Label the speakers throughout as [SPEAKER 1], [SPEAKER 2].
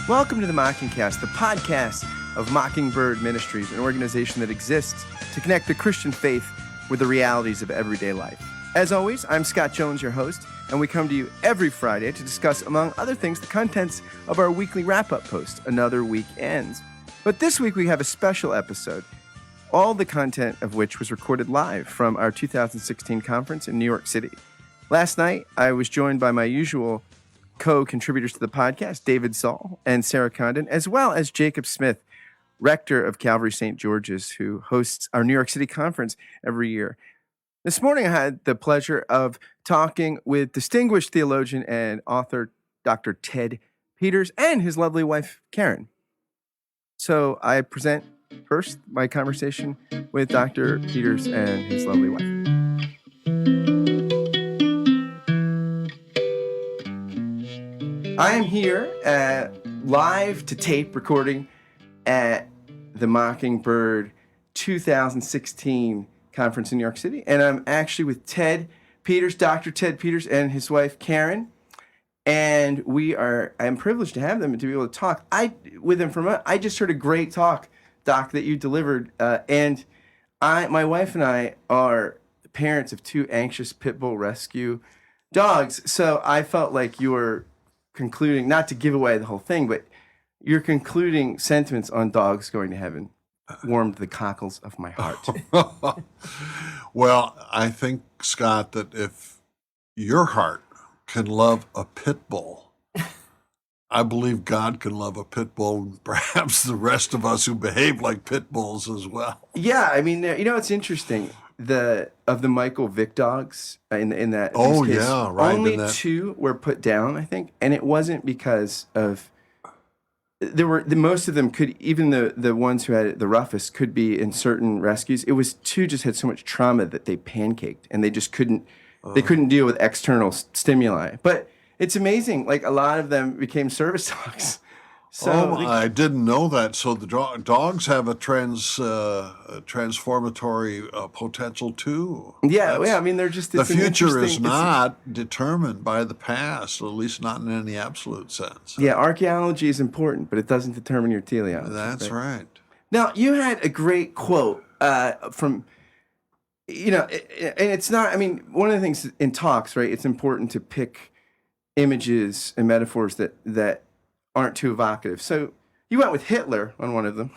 [SPEAKER 1] Welcome to the Mockingcast, the podcast of Mockingbird Ministries, an organization that exists to connect the Christian faith with the realities of everyday life. As always, I'm Scott Jones, your host, and we come to you every Friday to discuss, among other things, the contents of our weekly wrap-up post, Another Week Ends. But this week we have a special episode, all the content of which was recorded live from our 2016 conference in New York City. Last night, I was joined by my usual co-contributors to the podcast, David Saul and Sarah Condon, as well as Jacob Smith, rector of Calvary St. George's, who hosts our New York City conference every year. This morning, I had the pleasure of talking with distinguished theologian and author Dr. Ted Peters and his lovely wife, Karen. So I present first my conversation with Dr. Peters and his lovely wife. I am here live to tape recording at the Mockingbird 2016 conference in New York City, and I'm actually with Ted Peters, Dr. Ted Peters, and his wife Karen, and I'm privileged to have them and to be able to talk with them for a moment. I just heard a great talk, Doc, that you delivered, and my wife and I are parents of two anxious pit bull rescue dogs, so I felt like you were concluding, not to give away the whole thing, but your concluding sentiments on dogs going to heaven warmed the cockles of my heart.
[SPEAKER 2] Well, I think, Scott, that if your heart can love a pit bull, I believe God can love a pit bull, and perhaps the rest of us who behave like pit bulls as well.
[SPEAKER 1] Yeah, I mean, it's interesting. Of the Michael Vick dogs in that.
[SPEAKER 2] Oh,
[SPEAKER 1] case,
[SPEAKER 2] yeah, right.
[SPEAKER 1] Only two were put down, I think, and it wasn't because of. Most of them could, even the ones who had it the roughest, could be in certain rescues. It was two just had so much trauma that they pancaked, and they just couldn't. They couldn't deal with external stimuli. But it's amazing. Like a lot of them became service dogs. So
[SPEAKER 2] I didn't know that. So the dogs have a transformatory potential too.
[SPEAKER 1] Yeah. I mean, they're just
[SPEAKER 2] the future is not determined by the past, at least not in any absolute sense.
[SPEAKER 1] Yeah, archaeology is important, but it doesn't determine your teleology.
[SPEAKER 2] That's right.
[SPEAKER 1] Now, you had a great quote from, and it's not. I mean, one of the things in talks, right? It's important to pick images and metaphors that aren't too evocative. So you went with Hitler on one of them.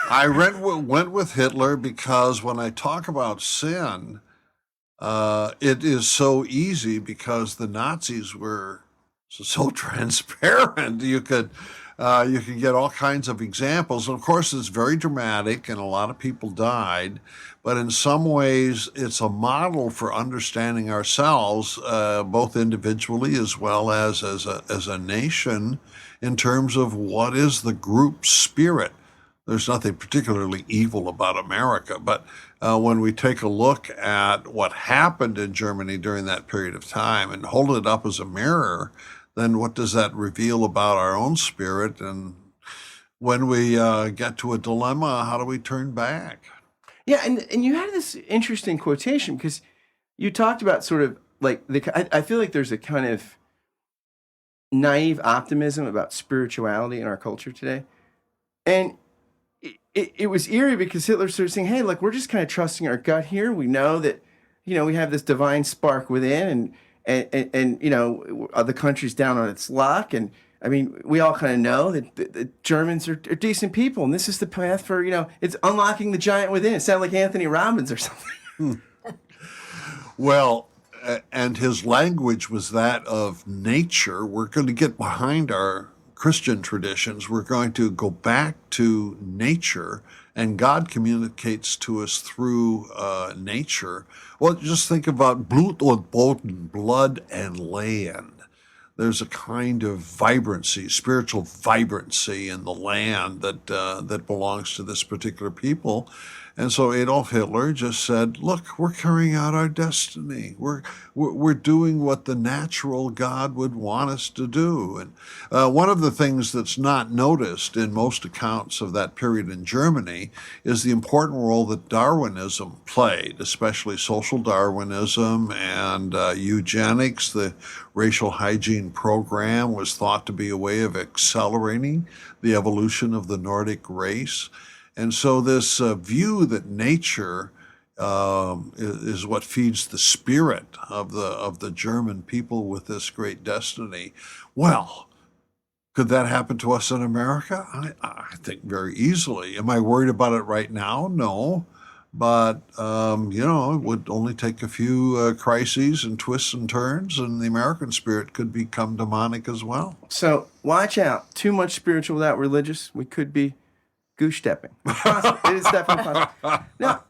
[SPEAKER 2] I went with Hitler because when I talk about sin, it is so easy because the Nazis were so transparent. You could get all kinds of examples. And of course, it's very dramatic, and a lot of people died. But in some ways, it's a model for understanding ourselves, both individually as well as a nation, in terms of what is the group spirit. There's nothing particularly evil about America, but when we take a look at what happened in Germany during that period of time and hold it up as a mirror, then what does that reveal about our own spirit? And when we get to a dilemma, how do we turn back?
[SPEAKER 1] Yeah, and you had this interesting quotation because you talked about sort of like I feel like there's a kind of naive optimism about spirituality in our culture today. And it was eerie because Hitler started saying, hey, look, we're just kind of trusting our gut here. We know that, we have this divine spark within and the country's down on its luck. And I mean, we all kind of know that the Germans are decent people. And this is the path for, it's unlocking the giant within. It sounded like Anthony Robbins or something.
[SPEAKER 2] Well, and his language was that of nature. We're going to get behind our Christian traditions. We're going to go back to nature, and God communicates to us through nature. Well, just think about Blut und Boden, blood and land. There's a kind of vibrancy, spiritual vibrancy in the land that belongs to this particular people. And so Adolf Hitler just said, look, we're carrying out our destiny. We're doing what the natural God would want us to do. And one of the things that's not noticed in most accounts of that period in Germany is the important role that Darwinism played, especially social Darwinism and eugenics. The racial hygiene program was thought to be a way of accelerating the evolution of the Nordic race. And so this view that nature is what feeds the spirit of the German people with this great destiny. Well, could that happen to us in America? I think very easily. Am I worried about it right now? No. But, it would only take a few crises and twists and turns, and the American spirit could become demonic as well.
[SPEAKER 1] So watch out. Too much spiritual without religious. We could be goose stepping. It's possible. It is definitely possible. Now,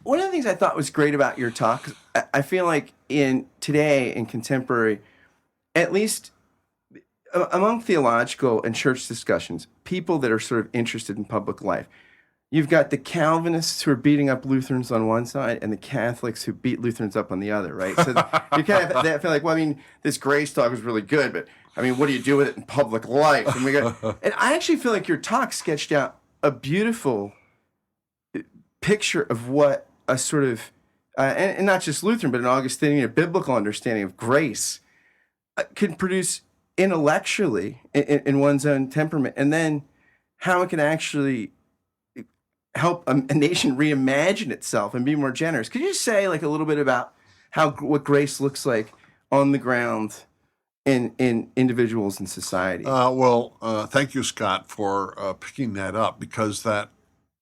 [SPEAKER 1] one of the things I thought was great about your talk, I feel like today in contemporary, at least among theological and church discussions, people that are sort of interested in public life, you've got the Calvinists who are beating up Lutherans on one side and the Catholics who beat Lutherans up on the other, right? So you kind of feel like, well, I mean, this grace talk was really good, but I mean, what do you do with it in public life? And I actually feel like your talk sketched out a beautiful picture of what a sort of, and not just Lutheran, but an Augustinian, a biblical understanding of grace can produce intellectually in one's own temperament, and then how it can actually help a nation reimagine itself and be more generous. Could you just say like a little bit about what grace looks like on the ground in individuals and society?
[SPEAKER 2] Thank you, Scott, for picking that up, because that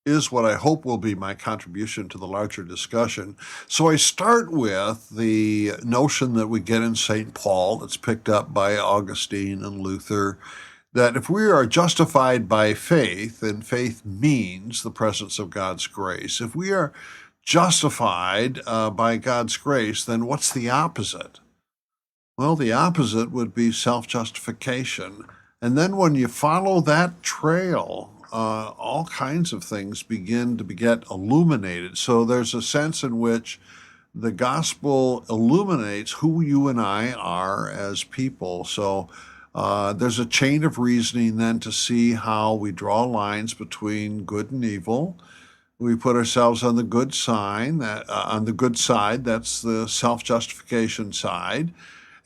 [SPEAKER 2] is what I hope will be my contribution to the larger discussion. So I start with the notion that we get in St. Paul that's picked up by Augustine and Luther, that if we are justified by faith, and faith means the presence of God's grace, if we are justified by God's grace, then what's the opposite? Well, the opposite would be self-justification. And then when you follow that trail, all kinds of things begin to get illuminated. So there's a sense in which the gospel illuminates who you and I are as people. So there's a chain of reasoning then to see how we draw lines between good and evil. We put ourselves on the good side, that's the self-justification side.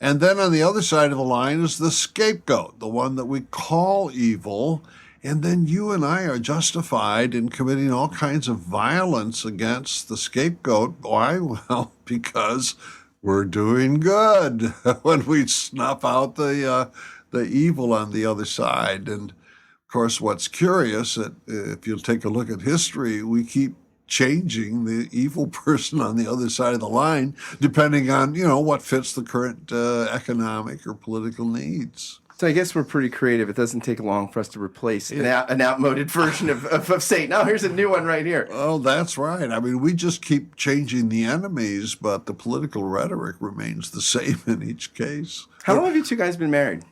[SPEAKER 2] And then on the other side of the line is the scapegoat, the one that we call evil. And then you and I are justified in committing all kinds of violence against the scapegoat. Why? Well, because we're doing good when we snuff out the evil on the other side. And of course, what's curious, if you'll take a look at history, we keep changing the evil person on the other side of the line, depending on, what fits the current economic or political needs.
[SPEAKER 1] So I guess we're pretty creative. It doesn't take long for us to replace an outmoded version of Satan. Oh, here's a new one right here.
[SPEAKER 2] Oh, that's right. I mean, we just keep changing the enemies, but the political rhetoric remains the same in each case.
[SPEAKER 1] How long have you two guys been married?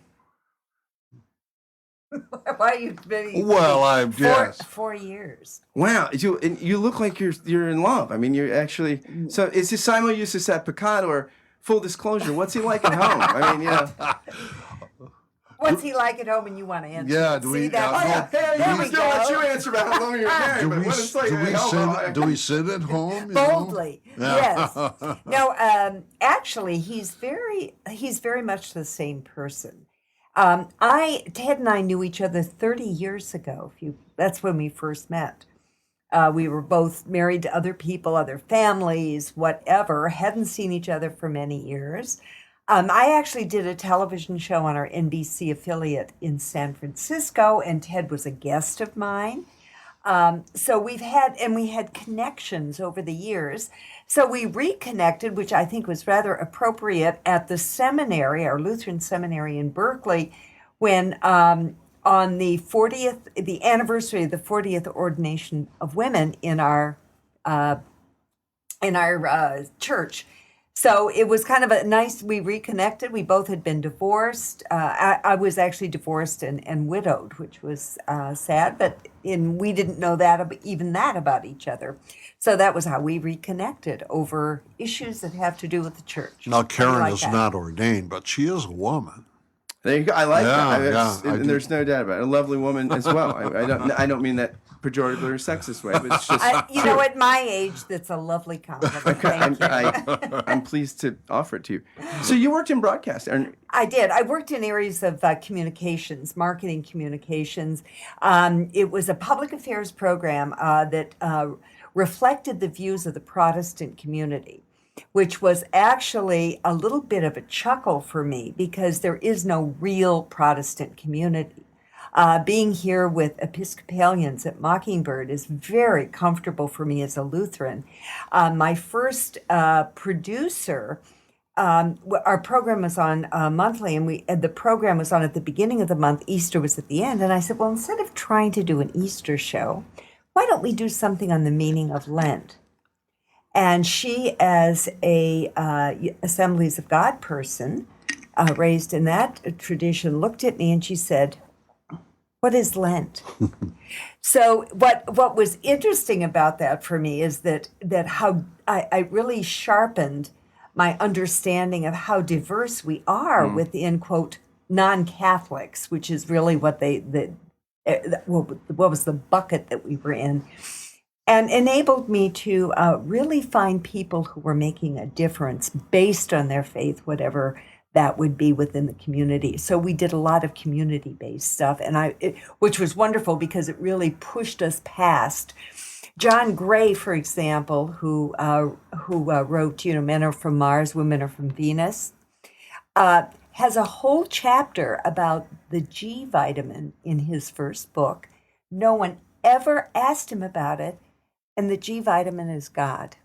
[SPEAKER 3] Why you been?
[SPEAKER 2] Well, yes.
[SPEAKER 3] 4 years.
[SPEAKER 1] Wow, you look like you're in love. I mean, you're actually. So is this Simon Justus et Peccator, or full disclosure? What's he like at home? I mean,
[SPEAKER 3] What's he like at home, and you want to answer?
[SPEAKER 2] Yeah, do we?
[SPEAKER 1] I was going to let you answer about how long you're married, but what it's like at home.
[SPEAKER 2] Do we sit at home?
[SPEAKER 3] Boldly, yes. No, actually, he's very much the same person. Ted and I knew each other 30 years ago. That's when we first met. We were both married to other people, other families, whatever, hadn't seen each other for many years. I actually did a television show on our NBC affiliate in San Francisco, and Ted was a guest of mine. So we had connections over the years. So we reconnected, which I think was rather appropriate, at the seminary, our Lutheran seminary in Berkeley, when on the anniversary of the 40th ordination of women in our church, So it was kind of a nice, we reconnected. We both had been divorced. I was actually divorced and widowed, which was sad, but we didn't know even that about each other. So that was how we reconnected over issues that have to do with the church.
[SPEAKER 2] Now, Karen
[SPEAKER 3] like
[SPEAKER 2] is
[SPEAKER 3] that.
[SPEAKER 2] not ordained, but she is a woman.
[SPEAKER 1] There you go. I like
[SPEAKER 2] Yeah,
[SPEAKER 1] that.
[SPEAKER 2] yeah,
[SPEAKER 1] And there's no doubt about it. A lovely woman as well. I don't mean that pejoratively or sexist way, but it's just.
[SPEAKER 3] At my age, that's a lovely compliment. Thank you.
[SPEAKER 1] I'm pleased to offer it to you. So you worked in broadcast.
[SPEAKER 3] I did. I worked in areas of communications, marketing communications. It was a public affairs program that reflected the views of the Protestant community, which was actually a little bit of a chuckle for me because there is no real Protestant community. Being here with Episcopalians at Mockingbird is very comfortable for me as a Lutheran. My first producer, our program was on monthly, and the program was on at the beginning of the month. Easter was at the end, and I said, well, instead of trying to do an Easter show, why don't we do something on the meaning of Lent? And she, as a Assemblies of God person, raised in that tradition, looked at me and she said, what is Lent? So what was interesting about that for me is that how I really sharpened my understanding of how diverse we are within, quote, non-Catholics, which is really what what was the bucket that we were in, and enabled me to really find people who were making a difference based on their faith, whatever that would be within the community. So we did a lot of community-based stuff, and which was wonderful because it really pushed us past. John Gray, for example, who wrote, Men Are From Mars, Women Are From Venus, has a whole chapter about the G vitamin in his first book. No one ever asked him about it, and the G vitamin is God.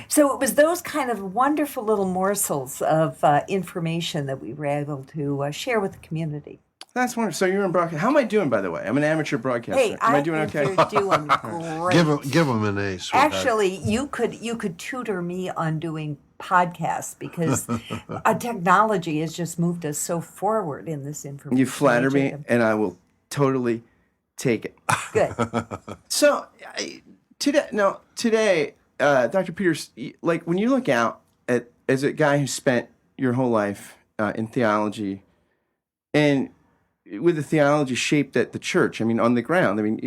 [SPEAKER 3] So it was those kind of wonderful little morsels of information that we were able to share with the community.
[SPEAKER 1] That's wonderful. So you're in broadcast. How am I doing, by the way? I'm an amateur broadcaster.
[SPEAKER 3] Hey,
[SPEAKER 1] am I doing okay?
[SPEAKER 3] You're doing great.
[SPEAKER 2] Give him an A, sweetheart.
[SPEAKER 3] Actually, you could tutor me on doing podcasts because technology has just moved us so forward in this information.
[SPEAKER 1] You flatter me, and I will totally take it.
[SPEAKER 3] Good.
[SPEAKER 1] So today, Dr. Peters, like when you look out at as a guy who spent your whole life in theology, and with the theology shaped at the church, I mean, on the ground, I mean,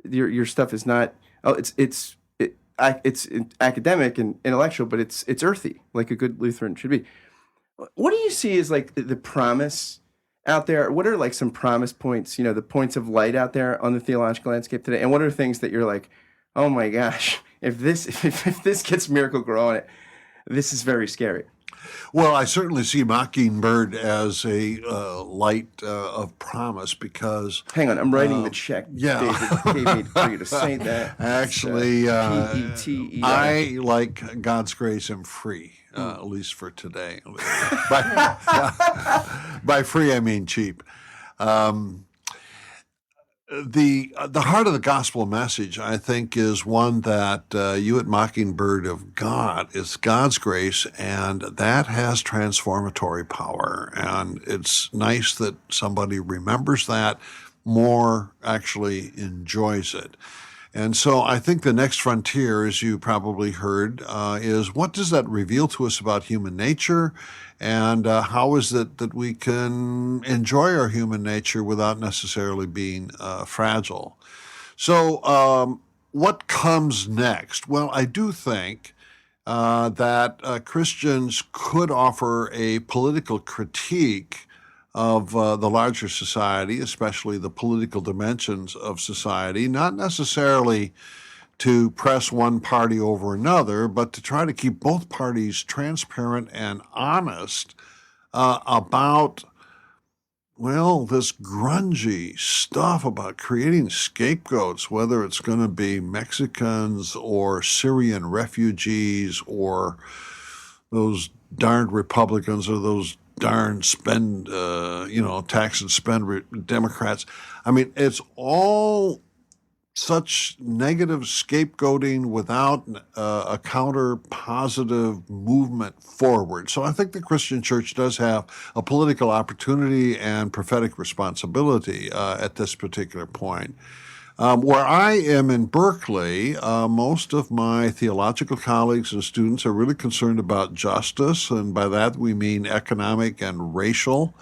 [SPEAKER 1] your stuff is not. Oh, it's academic and intellectual, but it's earthy, like a good Lutheran should be. What do you see as like the promise out there? What are like some promise points? The points of light out there on the theological landscape today, and what are things that you're like, oh my gosh, if this gets Miracle-Gro on it, this is very scary.
[SPEAKER 2] Well, I certainly see Mockingbird as a light of promise because...
[SPEAKER 1] Hang on, I'm writing the check.
[SPEAKER 2] Yeah.
[SPEAKER 1] David gave me for you to say that.
[SPEAKER 2] Actually,
[SPEAKER 1] P-E-T-E-R.
[SPEAKER 2] I, like God's grace, am free, at least for today. By free, I mean cheap. The heart of the gospel message, I think, is one that you at Mockingbird of God is God's grace, and that has transformatory power. And it's nice that somebody remembers that, more actually enjoys it. And so I think the next frontier, as you probably heard, is what does that reveal to us about human nature, and how is it that we can enjoy our human nature without necessarily being fragile? So what comes next? Well, I do think that Christians could offer a political critique of the larger society, especially the political dimensions of society, not necessarily to press one party over another, but to try to keep both parties transparent and honest about, well, this grungy stuff about creating scapegoats, whether it's going to be Mexicans or Syrian refugees or those darned Republicans or those darn tax and spend Democrats. I mean, it's all such negative scapegoating without a counter positive movement forward. So I think the Christian church does have a political opportunity and prophetic responsibility at this particular point. Where I am in Berkeley, most of my theological colleagues and students are really concerned about justice, and by that we mean economic and racial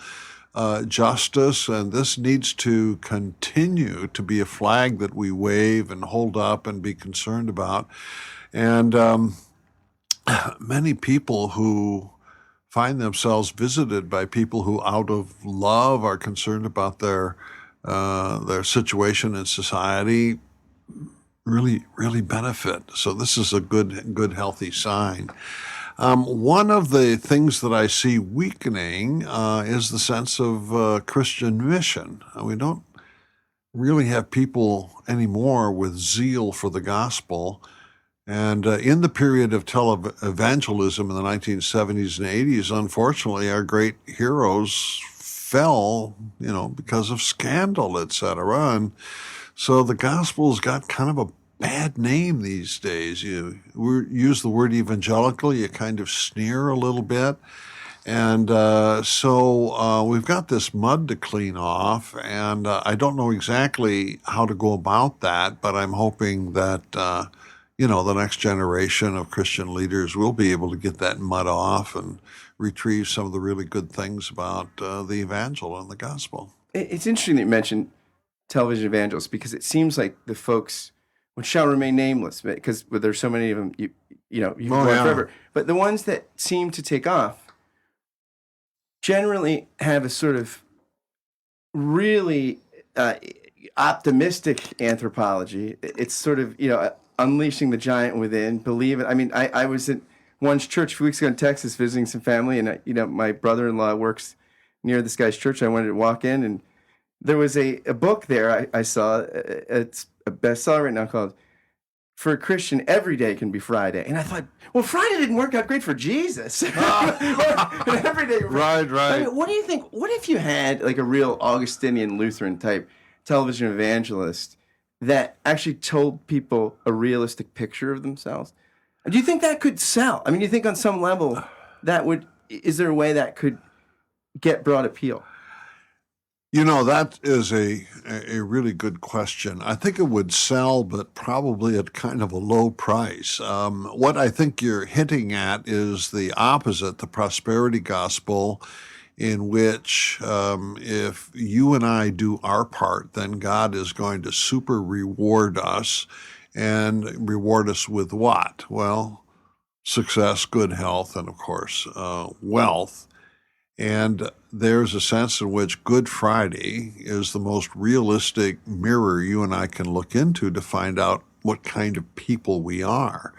[SPEAKER 2] justice, and this needs to continue to be a flag that we wave and hold up and be concerned about. And many people who find themselves visited by people who, out of love, are concerned about their situation in society, really benefit. So this is a good, healthy sign. One of the things that I see weakening is the sense of Christian mission. We don't really have people anymore with zeal for the gospel. And in the period of televangelism in the 1970s and 80s, unfortunately, our great heroes fell, because of scandal, etc. And so the gospel's got kind of a bad name these days. You use the word evangelical, you kind of sneer a little bit. And so we've got this mud to clean off, and I don't know exactly how to go about that, but I'm hoping that, the next generation of Christian leaders will be able to get that mud off and retrieve some of the really good things about the evangel and the gospel.
[SPEAKER 1] It's interesting that you mentioned television evangelists, because it seems like the folks, which shall remain nameless, because there's so many of them, you can go on forever. But the ones that seem to take off generally have a sort of really optimistic anthropology. It's sort of, unleashing the giant within, believe it. I mean, I was at one's church a few weeks ago in Texas visiting some family, and my brother-in-law works near this guy's church. I wanted to walk in, and there was a book there I saw. It's a bestseller right now called "For a Christian, Every Day Can Be Friday." And I thought, well, Friday didn't work out great for Jesus. Every day.
[SPEAKER 2] Right.
[SPEAKER 1] I mean, what do you think? What if you had like a real Augustinian Lutheran type television evangelist that actually told people a realistic picture of themselves? Do you think that could sell? I mean, do you think on some level is there a way that could get broad appeal?
[SPEAKER 2] That is a really good question. I think it would sell, but probably at kind of a low price. What I think you're hinting at is the opposite, the prosperity gospel, in which if you and I do our part, then God is going to super reward us. And reward us with what? Well, success, good health, and of course, wealth. And there's a sense in which Good Friday is the most realistic mirror you and I can look into to find out what kind of people we are.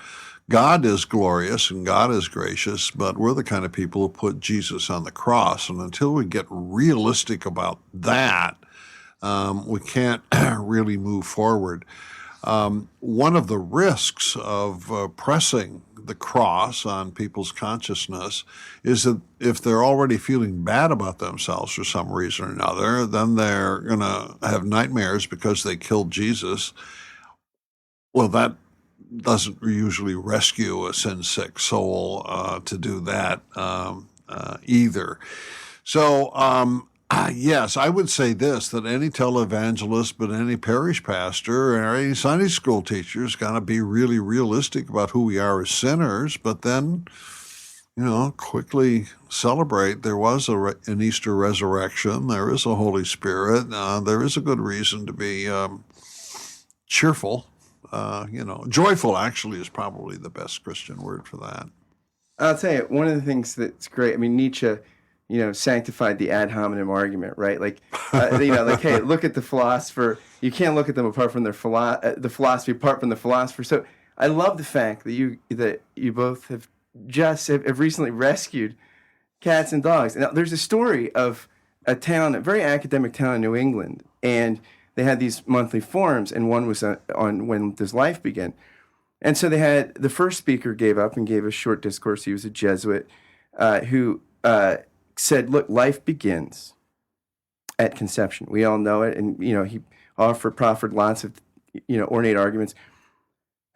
[SPEAKER 2] God is glorious and God is gracious, but we're the kind of people who put Jesus on the cross. And until we get realistic about that, we can't really move forward. One of the risks of pressing the cross on people's consciousness is that if they're already feeling bad about themselves for some reason or another, then they're going to have nightmares because they killed Jesus. Well, that doesn't usually rescue a sin-sick soul to do that either. So, yes, I would say this, that any televangelist, but any parish pastor or any Sunday school teacher is going to be really realistic about who we are as sinners, but then, quickly celebrate there was an Easter resurrection, there is a Holy Spirit, there is a good reason to be cheerful. Joyful actually is probably the best Christian word for that.
[SPEAKER 1] I'll tell you, one of the things that's great, I mean, Nietzsche, sanctified the ad hominem argument, right? Like, hey, look at the philosopher. You can't look at them apart from the philosophy apart from the philosopher. So I love the fact that you both have recently rescued cats and dogs. Now, there's a story of a very academic town in New England, and they had these monthly forums, and one was on when does life begin. And so they had the first speaker gave up and gave a short discourse. He was a Jesuit who said, look, life begins at conception. We all know it. And, he proffered lots of ornate arguments.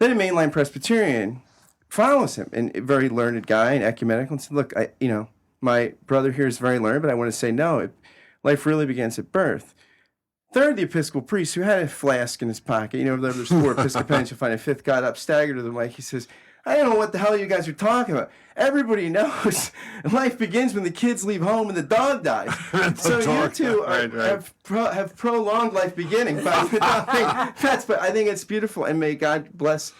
[SPEAKER 1] Then a mainline Presbyterian follows him, and a very learned guy and ecumenical, and said, "Look, my brother here is very learned, but I want to say no. Life really begins at birth." Third, the Episcopal priest, who had a flask in his pocket, there's 4 Episcopalians, you'll find a fifth, got up, staggered to the mic. He says, "I don't know what the hell you guys are talking about. Everybody knows life begins when the kids leave home and the dog dies. So you two have prolonged life beginning by adopting pets." But I think it's beautiful, and may God bless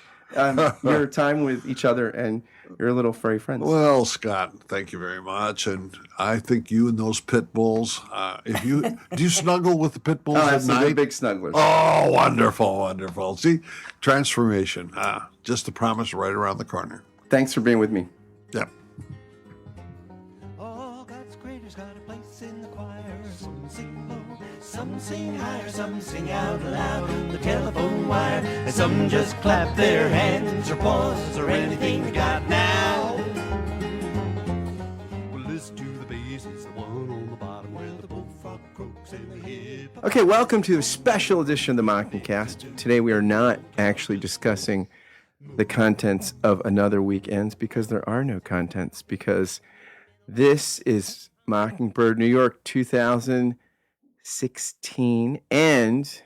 [SPEAKER 1] your time with each other and your little furry friends.
[SPEAKER 2] Well, Scott, thank you very much. And I think you and those pit bulls, do you snuggle with the pit bulls at night?
[SPEAKER 1] They're big snugglers.
[SPEAKER 2] Oh, wonderful, wonderful. See, transformation, just a promise right around the corner.
[SPEAKER 1] Thanks for being with me.
[SPEAKER 2] Yep.
[SPEAKER 4] All God's creators got a place in the choir. Some sing low, some sing higher, some sing out loud on the telephone wire, and some just clap their hands or paws or anything they got now. Well, listen to the bass, it's the one on the bottom where the bullfrog croaks and the hip.
[SPEAKER 1] Okay, welcome to a special edition of the Mockingcast. Today we are not actually discussing the contents of Another Week Ends, because there are no contents, because this is Mockingbird New York 2016, and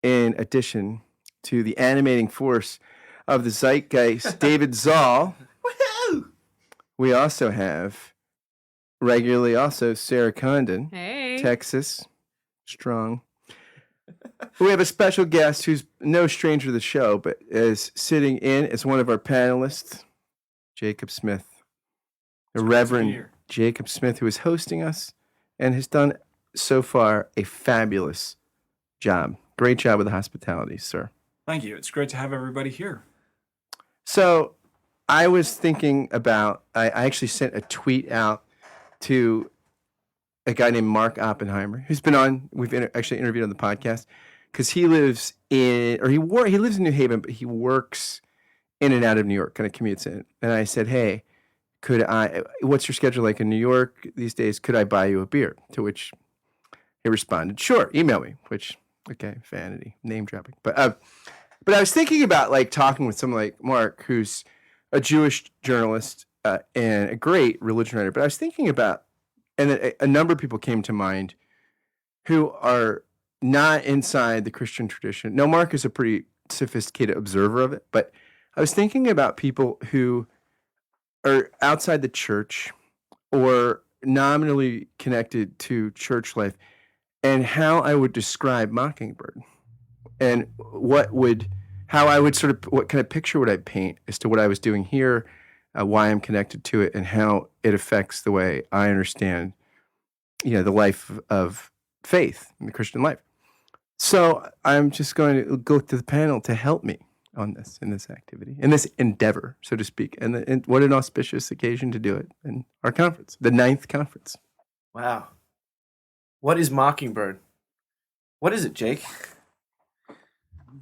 [SPEAKER 1] in addition to the animating force of the zeitgeist, David Zoll, we also have regularly also Sarah Condon,
[SPEAKER 5] Hey.
[SPEAKER 1] Texas, strong. We have a special guest who's no stranger to the show, but is sitting in as one of our panelists, Jacob Smith, the Reverend Jacob Smith, who is hosting us and has done so far a fabulous job. Great job with the hospitality, sir.
[SPEAKER 6] Thank you. It's great to have everybody here.
[SPEAKER 1] So I was thinking about, I actually sent a tweet out to a guy named Mark Oppenheimer, who's been on, actually interviewed on the podcast, because he lives in, he lives in New Haven, but he works in and out of New York, kind of commutes in. And I said, "Hey, what's your schedule like in New York these days? Could I buy you a beer?" To which he responded, "Sure, email me," which, okay, vanity, name dropping. But I was thinking about talking with someone like Mark, who's a Jewish journalist and a great religion writer. But I was thinking about, and then a number of people came to mind who are not inside the Christian tradition. Now, Mark is a pretty sophisticated observer of it, but I was thinking about people who are outside the church or nominally connected to church life, and how I would describe Mockingbird, and what kind of picture would I paint as to what I was doing here, why I'm connected to it, and how it affects the way I understand, the life of faith in the Christian life. So I'm just going to go to the panel to help me on this, in this activity, in this endeavor, so to speak. And what an auspicious occasion to do it in our conference, the 9th conference.
[SPEAKER 7] Wow. What is Mockingbird? What is it, Jake?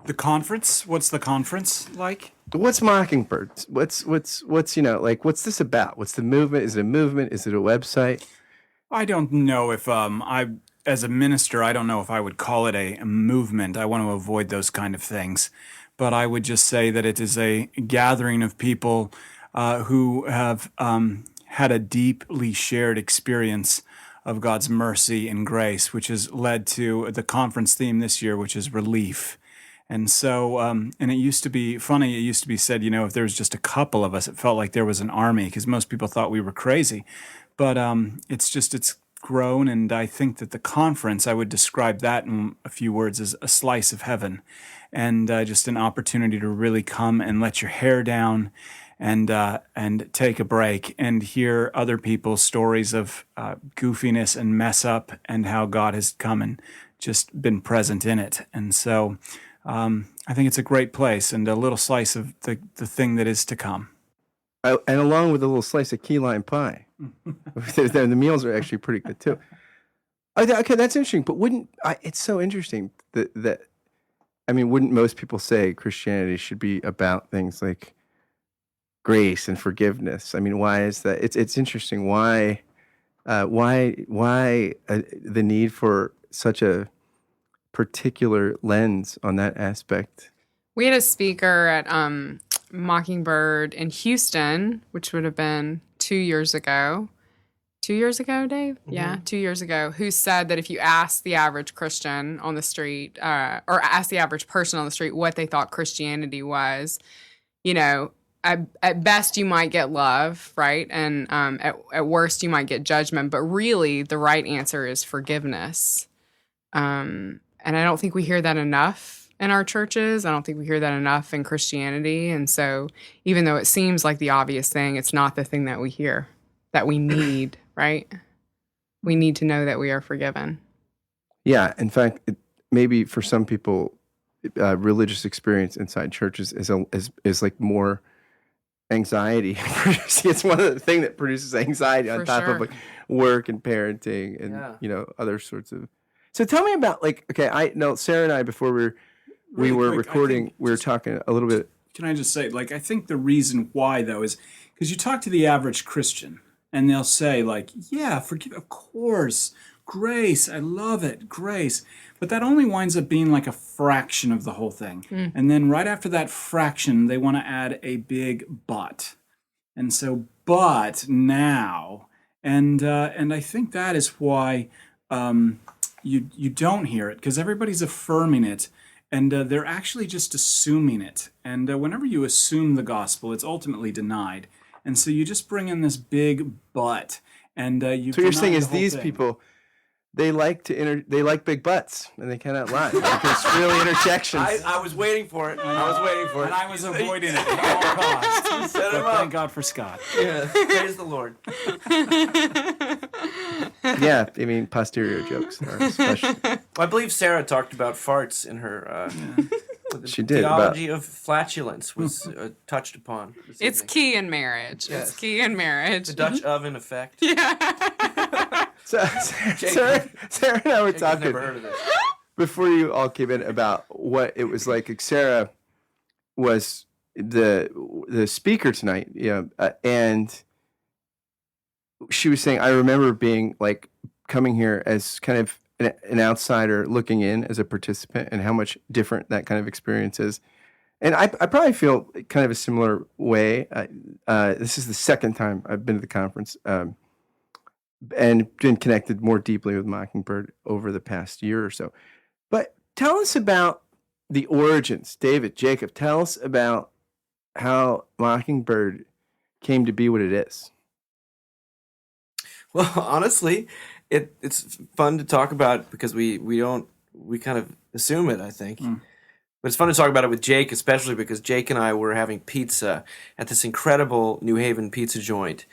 [SPEAKER 6] The conference? What's the conference like?
[SPEAKER 1] What's Mockingbird? What's what's this about? What's the movement? Is it a movement? Is it a website?
[SPEAKER 6] I don't know if as a minister, I don't know if I would call it a movement. I want to avoid those kind of things. But I would just say that it is a gathering of people who have had a deeply shared experience of God's mercy and grace, which has led to the conference theme this year, which is relief. And so, and it used to be funny, it used to be said, if there was just a couple of us, it felt like there was an army, because most people thought we were crazy. But it's grown, and I think that the conference, I would describe that in a few words as a slice of heaven, and just an opportunity to really come and let your hair down and take a break and hear other people's stories of goofiness and mess up, and how God has come and just been present in it. And so I think it's a great place, and a little slice of the thing that is to come.
[SPEAKER 1] And along with a little slice of key lime pie. The meals are actually pretty good too. Okay, that's interesting. But it's so interesting that wouldn't most people say Christianity should be about things like grace and forgiveness? Why is that? It's interesting. Why the need for such a particular lens on that aspect?
[SPEAKER 5] We had a speaker at Mockingbird in Houston, which would have been 2 years ago. 2 years ago, Dave? Yeah, 2 years ago, who said that if you ask the average Christian on the street, or ask the average person on the street what they thought Christianity was, you know, at best you might get love, right? And at worst you might get judgment. But really, the right answer is forgiveness. And I don't think we hear that enough in our churches. I don't think we hear that enough in Christianity. And so even though it seems like the obvious thing, it's not the thing that we hear, that we need, right? We need to know that we are forgiven.
[SPEAKER 1] Yeah. In fact, maybe for some people, religious experience inside churches is like more anxiety. It's one of the things that produces anxiety on
[SPEAKER 5] For
[SPEAKER 1] top
[SPEAKER 5] sure.
[SPEAKER 1] of like work and parenting and other sorts of. So tell me about okay, I know Sarah and I before we
[SPEAKER 6] Really
[SPEAKER 1] were
[SPEAKER 6] quick, I
[SPEAKER 1] recording,
[SPEAKER 6] think
[SPEAKER 1] we were
[SPEAKER 6] just-
[SPEAKER 1] talking a little bit.
[SPEAKER 6] Can I just say, I think the reason why, though, is because you talk to the average Christian, and they'll say, yeah, forgive, of course, grace, I love it, grace. But that only winds up being like a fraction of the whole thing. And then right after that fraction, they want to add a big but. And so, but now, and I think that is why you don't hear it, because everybody's affirming it. And they're actually just assuming it. And whenever you assume the gospel, it's ultimately denied. And so you just bring in this big but. And you.
[SPEAKER 1] So you're saying
[SPEAKER 6] deny
[SPEAKER 1] is
[SPEAKER 6] the whole
[SPEAKER 1] these
[SPEAKER 6] thing.
[SPEAKER 1] people, they like big butts and they cannot lie. Like it's really interjections.
[SPEAKER 7] I was waiting for it.
[SPEAKER 6] And I was avoiding it at all costs.
[SPEAKER 7] Set him
[SPEAKER 6] But thank
[SPEAKER 7] up.
[SPEAKER 6] God for Scott.
[SPEAKER 7] Yeah, praise the Lord.
[SPEAKER 1] Yeah, I mean posterior jokes are especially.
[SPEAKER 7] I believe Sarah talked about farts in her. The
[SPEAKER 1] She did,
[SPEAKER 7] theology of flatulence was touched upon. this
[SPEAKER 5] It's
[SPEAKER 7] evening.
[SPEAKER 5] key in marriage.
[SPEAKER 7] Yes.
[SPEAKER 5] It's key in marriage.
[SPEAKER 7] The Dutch oven effect.
[SPEAKER 1] So Sarah and I were
[SPEAKER 7] I've
[SPEAKER 1] talking
[SPEAKER 7] never heard of this.
[SPEAKER 1] before you all came in about what it was like. Sarah was the speaker tonight, and she was saying, I remember being like coming here as kind of an outsider looking in as a participant, and how much different that kind of experience is. And I probably feel kind of a similar way. This is the second time I've been to the conference, and been connected more deeply with Mockingbird over the past year or so. But tell us about the origins, David, Jacob. Tell us about how Mockingbird came to be what it is.
[SPEAKER 7] Well, honestly, it's fun to talk about because we kind of assume it, I think. But it's fun to talk about it with Jake, especially because Jake and I were having pizza at this incredible New Haven pizza joint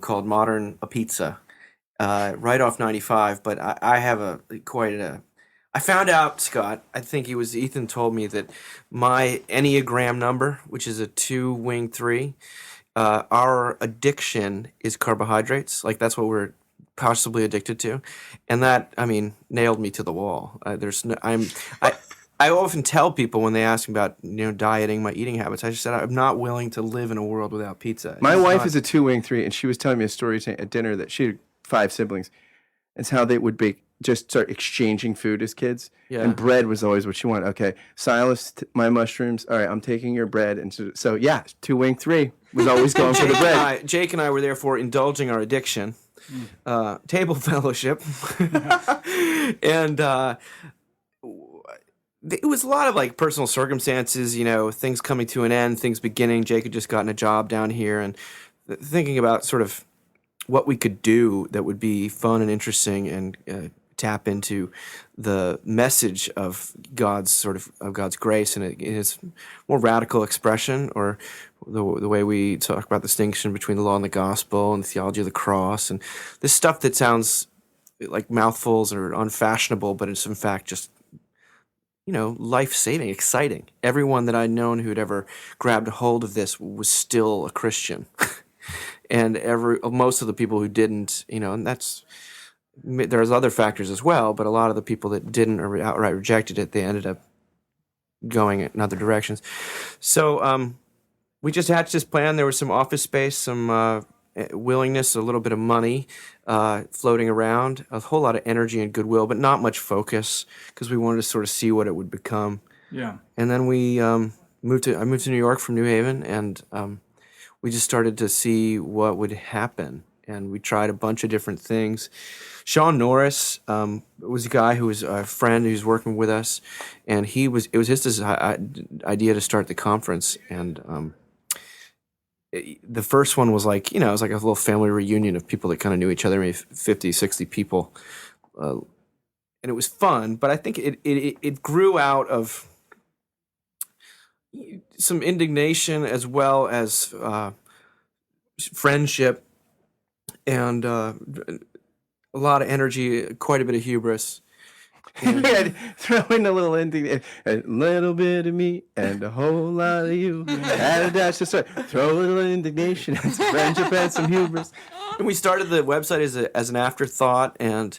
[SPEAKER 7] called Modern A Pizza, right off 95. But I have I found out, Scott, I think Ethan told me that my Enneagram number, which is a 2 wing 3, our addiction is carbohydrates. Like that's what we're possibly addicted to, and that nailed me to the wall. I often tell people when they ask me about dieting, my eating habits, I just said I'm not willing to live in a world without pizza.
[SPEAKER 1] My wife is a 2 wing 3, and she was telling me a story at dinner that she had 5 siblings. It's how they would just start exchanging food as kids.
[SPEAKER 7] Yeah.
[SPEAKER 1] And bread was always what she wanted. Okay, Silas, my mushrooms. All right, I'm taking your bread. And so yeah, 2 wing 3 was always going for the bread.
[SPEAKER 7] Jake and I were therefore indulging our addiction, table fellowship, and it was a lot of personal circumstances, things coming to an end, things beginning. Jake had just gotten a job down here, and thinking about sort of what we could do that would be fun and interesting and tap into the message of God's grace and his more radical expression, or the way we talk about the distinction between the law and the gospel and the theology of the cross, and this stuff that sounds like mouthfuls or unfashionable, but it's in fact just life-saving, exciting. Everyone that I'd known who'd ever grabbed a hold of this was still a Christian. And most of the people who didn't, and there's other factors as well, but a lot of the people that didn't or outright rejected it, they ended up going in other directions. So we just hatched this plan. There was some office space, and willingness, a little bit of money floating around, a whole lot of energy and goodwill, but not much focus because we wanted to sort of see what it would become.
[SPEAKER 6] Yeah.
[SPEAKER 7] And then we I moved to New York from New Haven, and we just started to see what would happen. And we tried a bunch of different things. Sean Norris was a guy who was a friend who's working with us, and it was his idea to start the conference. And the first one was like, it was like a little family reunion of people that kind of knew each other, maybe 50, 60 people. And it was fun, but I think it grew out of some indignation as well as friendship and a lot of energy, quite a bit of hubris.
[SPEAKER 1] Yeah, throw in a little ending, a little bit of me and a whole lot of you. Add a dash of soy. Throw a little indignation and some friendship and some hubris.
[SPEAKER 7] And we started the website as an afterthought, and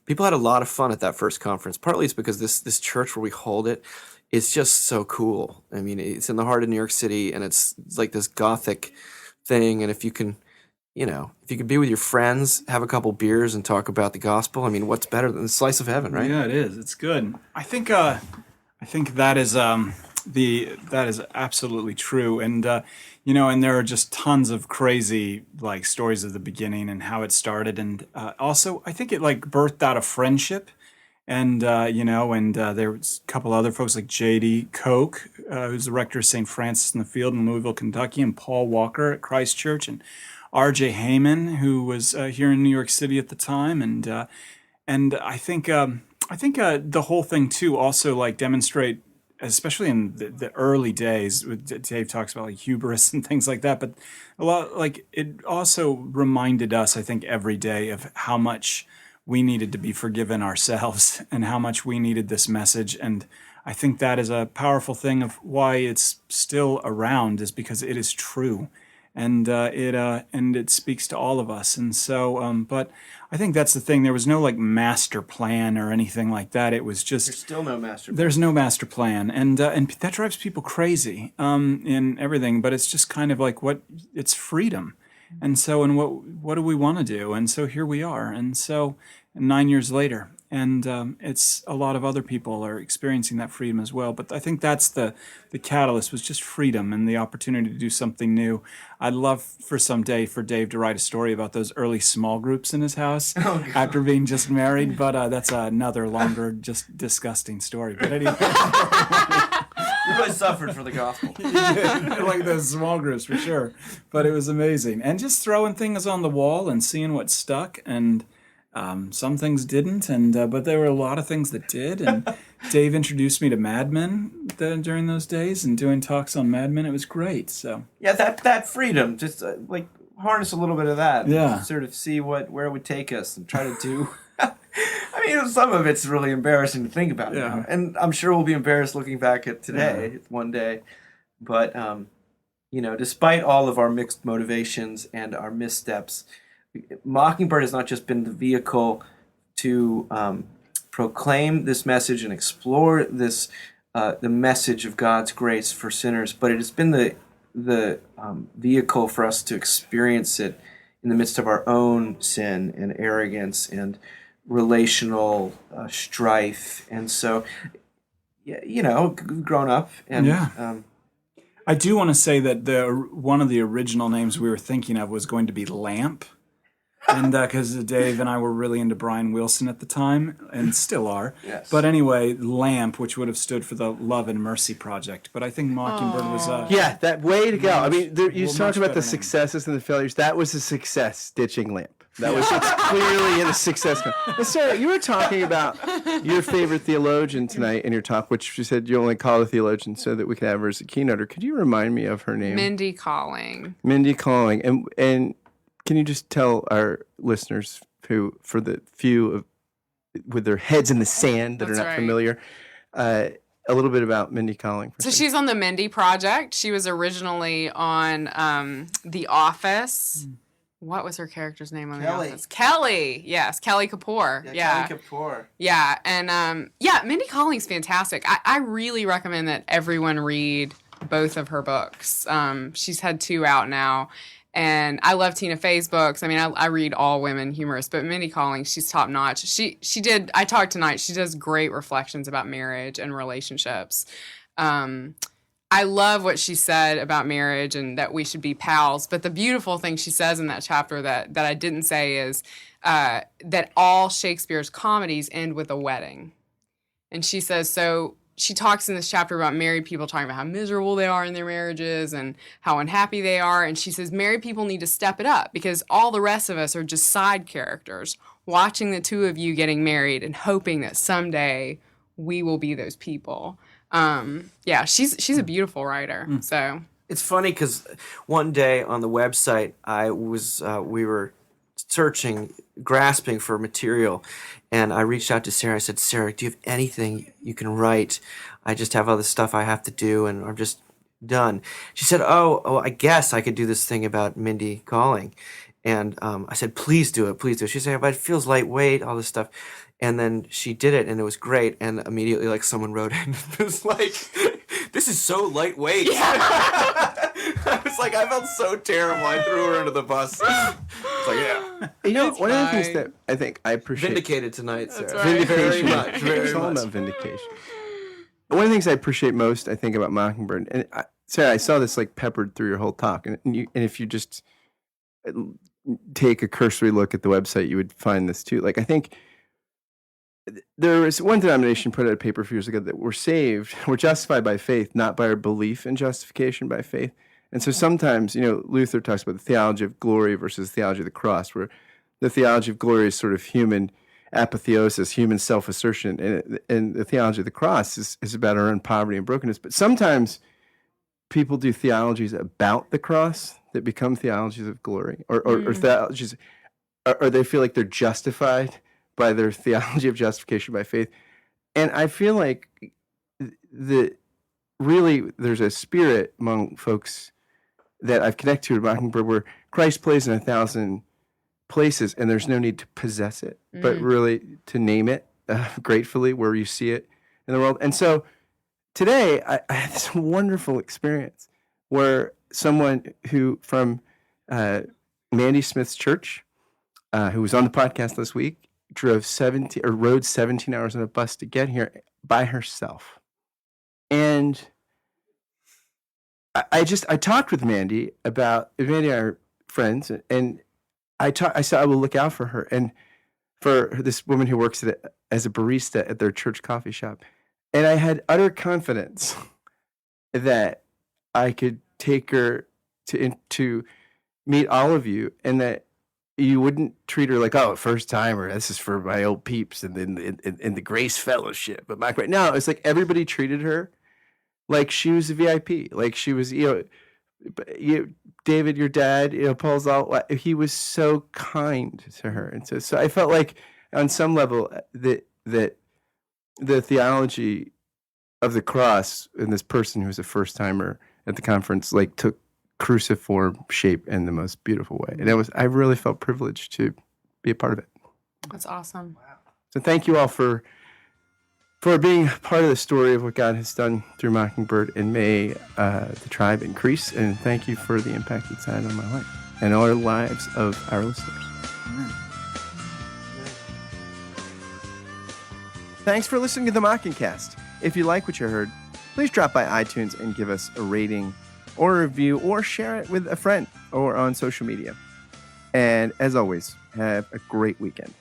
[SPEAKER 7] people had a lot of fun at that first conference. Partly it's because this church where we hold it is just so cool. I mean, it's in the heart of New York City, and it's like this Gothic thing. And if you can be with your friends, have a couple beers, and talk about the gospel, I mean, what's better than the slice of heaven, right?
[SPEAKER 6] Yeah, it is. It's good. I think that is that is absolutely true. And and there are just tons of crazy like stories of the beginning and how it started. And also, I think it like birthed out of friendship. And there was a couple other folks like J.D. Koch, who's the rector of St. Francis in the Field in Louisville, Kentucky, and Paul Walker at Christ Church, and R.J. Heyman, who was here in New York City at the time, and I think the whole thing too also like demonstrate, especially in the early days, Dave talks about like hubris and things like that, but a lot like it also reminded us, I think, every day of how much we needed to be forgiven ourselves and how much we needed this message. And I think that is a powerful thing of why it's still around, is because it is true. And it speaks to all of us. And so, but I think that's the thing. There was no like master plan or anything like that. It was just
[SPEAKER 7] There's still no master plan.
[SPEAKER 6] There's no master plan, and that drives people crazy in everything. But it's just kind of like it's freedom. And so, and what do we want to do? And so here we are. And so 9 years later, and it's a lot of other people are experiencing that freedom as well. But I think that's the catalyst, was just freedom and the opportunity to do something new. I'd love for someday for Dave to write a story about those early small groups in his house after being just married. But that's another longer, just disgusting story. But anyway.
[SPEAKER 7] You really suffered for the gospel.
[SPEAKER 6] Like those small groups, for sure. But it was amazing. And just throwing things on the wall and seeing what stuck. And some things didn't, but there were a lot of things that did. And Dave introduced me to Mad Men during those days, and doing talks on Mad Men. It was great. So
[SPEAKER 7] yeah, that freedom, just like harness a little bit of that.
[SPEAKER 6] Yeah.
[SPEAKER 7] Sort of see where it would take us and try to do. I mean, some of it's really embarrassing to think about now, and I'm sure we'll be embarrassed looking back at today one day. But despite all of our mixed motivations and our missteps, Mockingbird has not just been the vehicle to proclaim this message and explore this the message of God's grace for sinners, but it has been the vehicle for us to experience it in the midst of our own sin and arrogance and relational strife. And so, grown up. And
[SPEAKER 6] I do want to say that one of the original names we were thinking of was going to be Lamp. And because Dave and I were really into Brian Wilson at the time, and still are.
[SPEAKER 7] Yes.
[SPEAKER 6] But anyway, LAMP, which would have stood for the Love and Mercy Project. But I think Mockingbird was
[SPEAKER 1] yeah, that way to go. I mean, you talked about the
[SPEAKER 6] name.
[SPEAKER 1] successes and the failures. That was a success, ditching LAMP. That was it's clearly a success. Sarah, you were talking about your favorite theologian tonight in your talk, which you said you only call a theologian so that we could have her as a keynoter. Could you remind me of her name?
[SPEAKER 5] Mindy Calling.
[SPEAKER 1] Mindy Calling. And can you just tell our listeners who, for the few with their heads in the sand that
[SPEAKER 5] That's
[SPEAKER 1] are not
[SPEAKER 5] right.
[SPEAKER 1] familiar, a little bit about Mindy Calling?
[SPEAKER 5] So she's on the Mindy Project. She was originally on The Office. What was her character's name on
[SPEAKER 7] Kelly.
[SPEAKER 5] The Office? Kelly. Yes, Kelly Kapoor. Yeah.
[SPEAKER 7] Kelly Kapoor.
[SPEAKER 5] Yeah, and Mindy Calling's fantastic. I really recommend that everyone read both of her books. She's had 2 out now. And I love Tina Fey's books. I mean, I read all women humorists, but Mindy Kaling, she's top notch. I talked tonight, she does great reflections about marriage and relationships. I love what she said about marriage and that we should be pals. But the beautiful thing she says in that chapter that I didn't say is that all Shakespeare's comedies end with a wedding. And she says, so she talks in this chapter about married people talking about how miserable they are in their marriages and how unhappy they are. And she says married people need to step it up because all the rest of us are just side characters watching the two of you getting married and hoping that someday we will be those people. Yeah, she's a beautiful writer. So
[SPEAKER 7] It's funny because one day on the website, we were searching, grasping for material, and I reached out to Sarah. I said, Sarah, do you have anything you can write? I just have other stuff I have to do, and I'm just done. She said, oh, I guess I could do this thing about Mindy Kaling. And I said, please do it, please do it. She said, but it feels lightweight, all this stuff. And then she did it, and it was great. And immediately, like, someone wrote in, it was like, this is so lightweight. Yeah. I was like, I felt so terrible. I threw her under the bus. It's like, yeah.
[SPEAKER 1] You know,
[SPEAKER 5] It's
[SPEAKER 1] one of the things
[SPEAKER 5] fine.
[SPEAKER 1] that I think I appreciate.
[SPEAKER 7] Vindicated tonight, Sarah.
[SPEAKER 5] That's right.
[SPEAKER 7] Very much, very
[SPEAKER 1] It's all
[SPEAKER 7] much.
[SPEAKER 1] about vindication. One of the things I appreciate most, I think, about Mockingbird, and Sarah, I saw this like peppered through your whole talk, and if you just take a cursory look at the website, you would find this too. Like, I think there was one denomination put out a paper a few years ago that we're saved, we're justified by faith, not by our belief in justification by faith. And so sometimes, Luther talks about the theology of glory versus the theology of the cross, where the theology of glory is sort of human apotheosis, human self-assertion, and the theology of the cross is about our own poverty and brokenness. But sometimes people do theologies about the cross that become theologies of glory, or theologies, or they feel like they're justified by their theology of justification by faith. And I feel like really there's a spirit among folks that I've connected to at Mockingbird where Christ plays in 1,000 places and there's no need to possess it, but really to name it gratefully where you see it in the world. And so today I had this wonderful experience where someone who from Mandy Smith's church, who was on the podcast this week, rode 17 hours on a bus to get here by herself. And I talked with Mandy and I are friends, and I said I will look out for her and for this woman who works as a barista at their church coffee shop. And I had utter confidence that I could take her to meet all of you, and that you wouldn't treat her like, oh, first timer, this is for my old peeps and then in the Grace Fellowship. But no, it's like everybody treated her like she was a VIP, like she was, David, your dad, Paul's he was so kind to her. And so I felt like on some level that the theology of the cross in this person who was a first timer at the conference, like took cruciform shape in the most beautiful way. And I really felt privileged to be a part of it.
[SPEAKER 5] that's awesome.
[SPEAKER 1] So thank you all for being part of the story of what God has done through Mockingbird, and may the tribe increase. And thank you for the impact it's had on my life and all the lives of our listeners.
[SPEAKER 6] Amen.
[SPEAKER 1] Thanks for listening to the Mockingcast. If you like what you heard, please drop by iTunes and give us a rating or a review, or share it with a friend or on social media. And as always, have a great weekend.